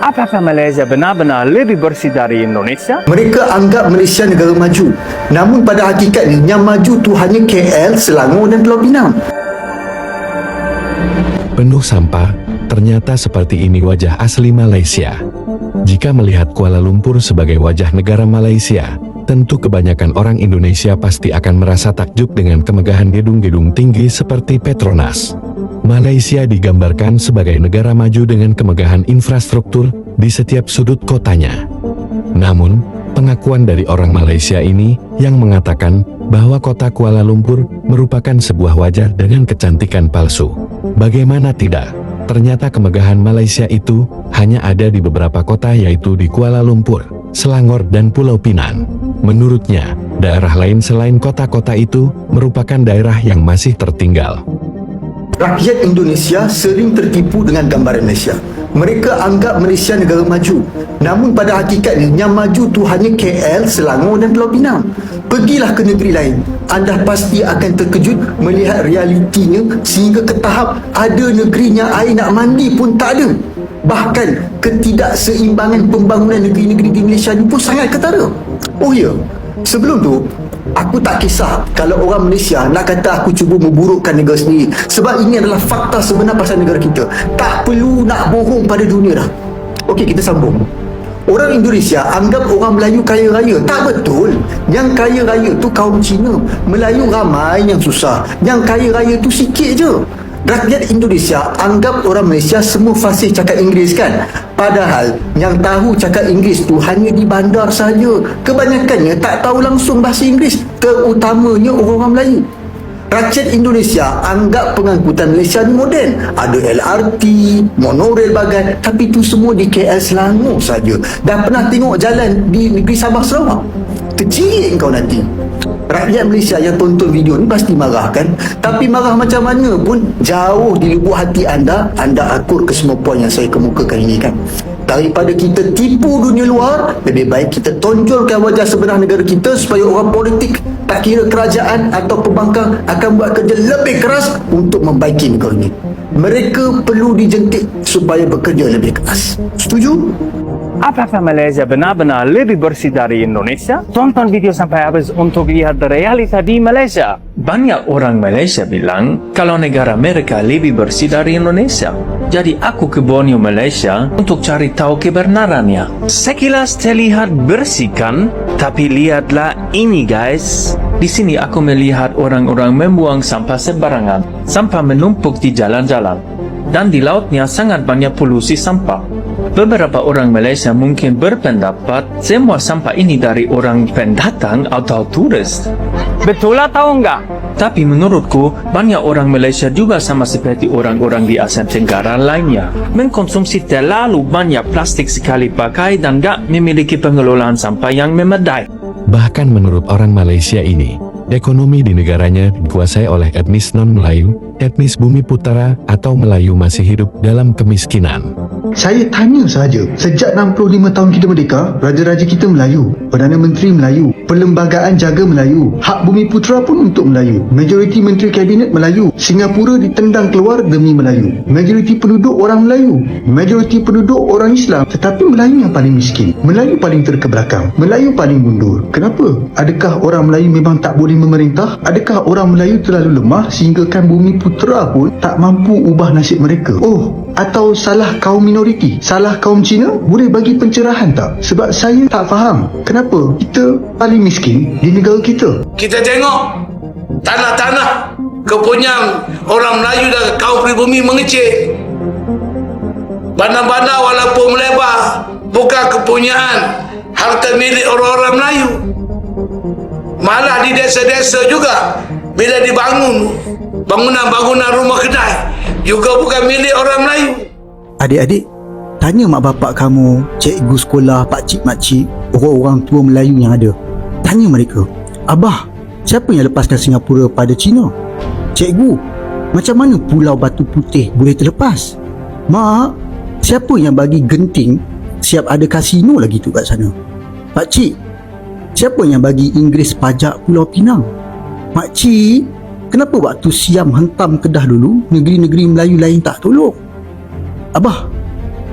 Apakah Malaysia benar-benar lebih bersih dari Indonesia? Mereka anggap Malaysia negara maju. Namun pada hakikatnya yang maju tu hanya KL, Selangor dan Pulau Pinang. Penuh sampah, ternyata seperti ini wajah asli Malaysia. Jika melihat Kuala Lumpur sebagai wajah negara Malaysia, tentu kebanyakan orang Indonesia pasti akan merasa takjub dengan kemegahan gedung-gedung tinggi seperti Petronas. Malaysia digambarkan sebagai negara maju dengan kemegahan infrastruktur di setiap sudut kotanya. Namun, pengakuan dari orang Malaysia ini yang mengatakan bahwa kota Kuala Lumpur merupakan sebuah wajah dengan kecantikan palsu. Bagaimana tidak? Ternyata kemegahan Malaysia itu hanya ada di beberapa kota, yaitu di Kuala Lumpur, Selangor, dan Pulau Pinang. Menurutnya, daerah lain selain kota-kota itu merupakan daerah yang masih tertinggal. Rakyat Indonesia sering tertipu dengan gambaran Malaysia. Mereka anggap Malaysia negara maju. Namun pada hakikatnya yang maju tu hanya KL, Selangor dan Pulau Pinang. Pergilah ke negeri lain, anda pasti akan terkejut melihat realitinya sehingga ke tahap ada negerinya air nak mandi pun tak ada. Bahkan ketidakseimbangan pembangunan negeri-negeri di Malaysia ni pun sangat ketara. Oh ya, sebelum tu aku tak kisah kalau orang Malaysia nak kata aku cuba memburukkan negara sendiri, sebab ini adalah fakta sebenar pasal negara kita. Tak perlu nak bohong pada dunia dah. Okey, kita sambung. Orang Indonesia anggap orang Melayu kaya raya. Tak betul. Yang kaya raya tu kaum Cina. Melayu ramai yang susah. Yang kaya raya tu sikit je. Rakyat Indonesia anggap orang Malaysia semua fasih cakap Inggeris kan? Padahal yang tahu cakap Inggeris tu hanya di bandar saja. Kebanyakannya tak tahu langsung bahasa Inggeris, terutamanya orang-orang Melayu. Rakyat Indonesia anggap pengangkutan Malaysia ni moden. Ada LRT, monorail bagai, tapi itu semua di KL Selangor saja. Dah pernah tengok jalan di negeri Sabah Sarawak? Terjirik kau nanti. Rakyat Malaysia yang tonton video ni pasti marah kan? Tapi marah macam mana pun, jauh di lubuk hati anda akur ke semua poin yang saya kemukakan ini kan. Daripada kita tipu dunia luar, lebih baik kita tonjolkan wajah sebenar negara kita supaya orang politik, tak kira kerajaan atau pembangkang, akan buat kerja lebih keras untuk membaiki negara ini. Mereka perlu dijentik supaya bekerja lebih keras. Setuju? Apakah Malaysia benar-benar lebih bersih dari Indonesia? Tonton video sampai habis untuk lihat realita di Malaysia. Banyak orang Malaysia bilang kalau negara mereka lebih bersih dari Indonesia. Jadi aku ke Borneo, Malaysia untuk cari tahu kebenarannya. Sekilas terlihat bersih kan? Tapi lihatlah ini guys. Di sini aku melihat orang-orang membuang sampah sembarangan. Sampah menumpuk di jalan-jalan. Dan di lautnya sangat banyak polusi sampah. Beberapa orang Malaysia mungkin berpendapat semua sampah ini dari orang pendatang atau turis. Betul atau enggak? Tapi menurutku, banyak orang Malaysia juga sama seperti orang-orang di Asia Tenggara lainnya. Mengkonsumsi terlalu banyak plastik sekali pakai dan gak memiliki pengelolaan sampah yang memadai. Bahkan menurut orang Malaysia ini, ekonomi di negaranya dikuasai oleh etnis non-Melayu, etnis Bumi Putera atau Melayu masih hidup dalam kemiskinan. Saya tanya saja, sejak 65 tahun kita merdeka, raja-raja kita Melayu, Perdana Menteri Melayu, perlembagaan jaga Melayu, hak Bumi Putera pun untuk Melayu, majoriti menteri kabinet Melayu, Singapura ditendang keluar demi Melayu, majoriti penduduk orang Melayu, majoriti penduduk orang Islam, tetapi Melayu yang paling miskin, Melayu paling terkebelakang, Melayu paling mundur. Kenapa? Adakah orang Melayu memang tak boleh memerintah? Adakah orang Melayu terlalu lemah sehinggakan Bumi Putera pun tak mampu ubah nasib mereka? Oh, atau salah kaum minoriti, salah kaum Cina? Boleh bagi pencerahan tak? Sebab saya tak faham kenapa kita paling miskin di negara kita. Kita tengok tanah-tanah kepunyaan orang Melayu dan kaum pribumi mengecil. Bandar-bandar walaupun melebar bukan kepunyaan harta milik orang-orang Melayu. Malah di desa-desa juga bila dibangun bangunan-bangunan rumah kedai juga bukan milik orang Melayu. Adik-adik, tanya mak bapak kamu, cikgu sekolah, pakcik makcik, orang-orang tua Melayu yang ada. Tanya mereka, Abah, siapa yang lepaskan Singapura pada Cina? Cikgu, macam mana Pulau Batu Putih boleh terlepas? Mak, siapa yang bagi Genting siap ada kasino lagi tu kat sana? Pakcik, siapa yang bagi Inggeris pajak Pulau Pinang? Makcik, kenapa waktu Siam hentam Kedah dulu, negeri-negeri Melayu lain tak tolong? Abah,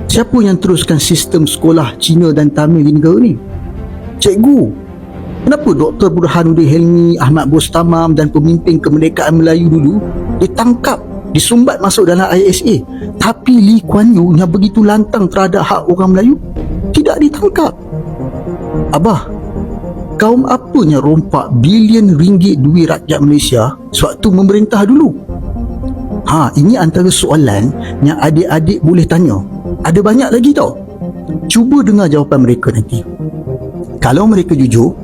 Siapa yang teruskan sistem sekolah Cina dan Tamil di negara ni? Cikgu. Kenapa Dr. Burhanuddin Hilmi, Ahmad Bostamam dan pemimpin kemerdekaan Melayu dulu ditangkap, disumbat masuk dalam ISA, tapi Lee Kuan Yew yang begitu lantang terhadap hak orang Melayu tidak ditangkap? Abah, kaum apanya rompak bilion ringgit duit rakyat Malaysia sewaktu memerintah dulu? Ini antara soalan yang adik-adik boleh tanya. Ada banyak lagi tau. Cuba dengar jawapan mereka nanti. Kalau mereka jujur,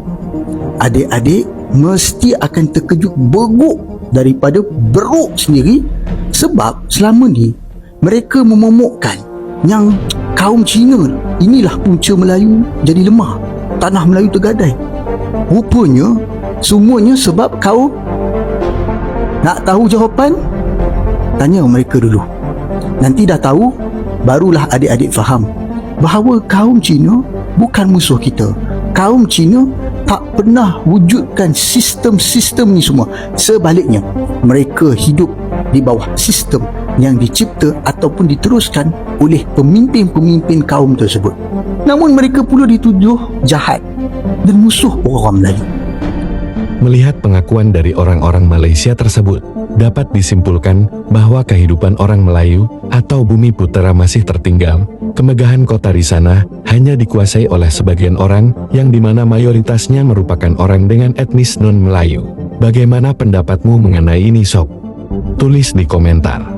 adik-adik mesti akan terkejut beguk daripada beruk sendiri, sebab selama ni mereka memomokkan yang kaum Cina inilah punca Melayu jadi lemah, tanah Melayu tergadai. Rupanya semuanya sebab kaum. Nak tahu jawapan? Tanya mereka dulu. Nanti dah tahu, barulah adik-adik faham bahawa kaum Cina bukan musuh kita. Kaum Cina tak pernah wujudkan sistem-sistem ni semua. Sebaliknya, mereka hidup di bawah sistem yang dicipta ataupun diteruskan oleh pemimpin-pemimpin kaum tersebut. Namun mereka pula dituduh jahat dan musuh orang Melayu. Melihat pengakuan dari orang-orang Malaysia tersebut, dapat disimpulkan bahwa kehidupan orang Melayu atau bumi putera masih tertinggal. Kemegahan kota di sana hanya dikuasai oleh sebagian orang yang dimana mayoritasnya merupakan orang dengan etnis non-Melayu. Bagaimana pendapatmu mengenai ini sob? Tulis di komentar.